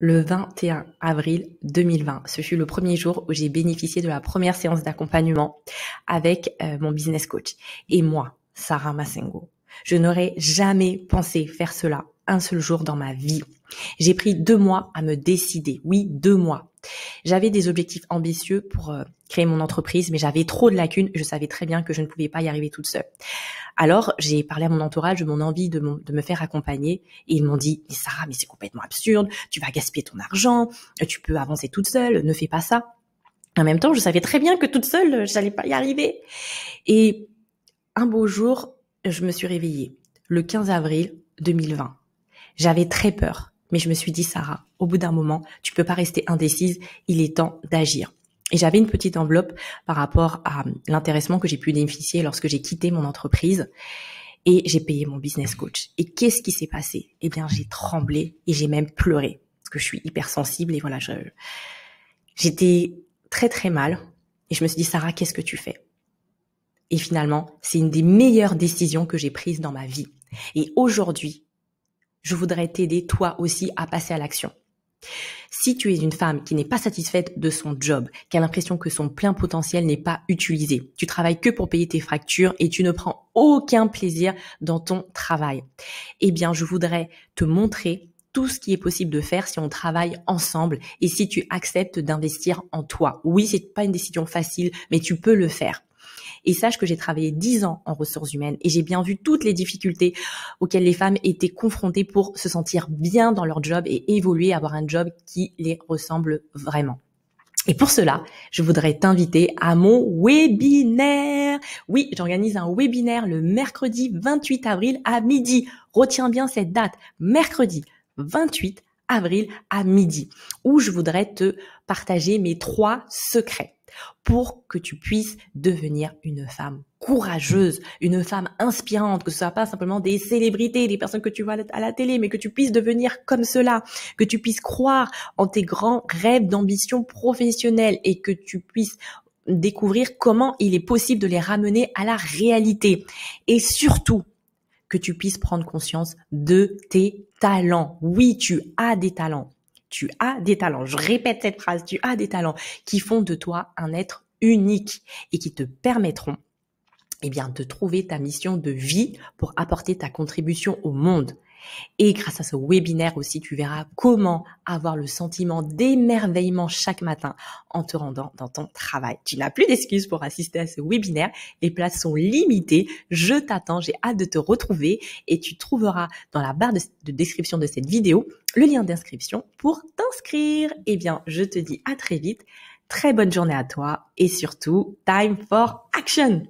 Le 21 avril 2020, ce fut le premier jour où j'ai bénéficié de la première séance d'accompagnement avec mon business coach. Et moi, Sarah Massengo, je n'aurais jamais pensé faire cela un seul jour dans ma vie. J'ai pris 2 mois à me décider. Oui, 2 mois. J'avais des objectifs ambitieux pour créer mon entreprise, mais j'avais trop de lacunes. Je savais très bien que je ne pouvais pas y arriver toute seule. Alors, j'ai parlé à mon entourage de mon envie de me faire accompagner et ils m'ont dit « Mais Sarah, mais c'est complètement absurde, tu vas gaspiller ton argent, tu peux avancer toute seule, ne fais pas ça. » En même temps, je savais très bien que toute seule, j'allais pas y arriver. Et un beau jour, je me suis réveillée le 15 avril 2020. J'avais très peur, mais je me suis dit « Sarah, au bout d'un moment, tu peux pas rester indécise, il est temps d'agir. » Et j'avais une petite enveloppe par rapport à l'intéressement que j'ai pu bénéficier lorsque j'ai quitté mon entreprise et j'ai payé mon business coach. Et qu'est-ce qui s'est passé? Eh bien, j'ai tremblé et j'ai même pleuré parce que je suis hypersensible et voilà, j'étais très très mal et je me suis dit Sarah, qu'est-ce que tu fais? Et finalement, c'est une des meilleures décisions que j'ai prises dans ma vie. Et aujourd'hui, je voudrais t'aider toi aussi à passer à l'action. Si tu es une femme qui n'est pas satisfaite de son job, qui a l'impression que son plein potentiel n'est pas utilisé, tu travailles que pour payer tes factures et tu ne prends aucun plaisir dans ton travail, eh bien, je voudrais te montrer tout ce qui est possible de faire si on travaille ensemble et si tu acceptes d'investir en toi. Oui, c'est pas une décision facile, mais tu peux le faire. Et sache que j'ai travaillé 10 ans en ressources humaines et j'ai bien vu toutes les difficultés auxquelles les femmes étaient confrontées pour se sentir bien dans leur job et évoluer, avoir un job qui les ressemble vraiment. Et pour cela, je voudrais t'inviter à mon webinaire. Oui, j'organise un webinaire le mercredi 28 avril à midi. Retiens bien cette date, mercredi 28 avril à midi, où je voudrais te partager mes 3 secrets pour que tu puisses devenir une femme courageuse, une femme inspirante, que ce soit pas simplement des célébrités, des personnes que tu vois à la télé, mais que tu puisses devenir comme cela, que tu puisses croire en tes grands rêves d'ambition professionnelle et que tu puisses découvrir comment il est possible de les ramener à la réalité. Et surtout, que tu puisses prendre conscience de tes talents. Oui, tu as des talents. Tu as des talents. Je répète cette phrase. Tu as des talents qui font de toi un être unique et qui te permettront, eh bien, de trouver ta mission de vie pour apporter ta contribution au monde. Et grâce à ce webinaire aussi, tu verras comment avoir le sentiment d'émerveillement chaque matin en te rendant dans ton travail. Tu n'as plus d'excuses pour assister à ce webinaire. Les places sont limitées. Je t'attends. J'ai hâte de te retrouver et tu trouveras dans la barre de description de cette vidéo le lien d'inscription pour t'inscrire. Eh bien, je te dis à très vite. Très bonne journée à toi et surtout, time for action!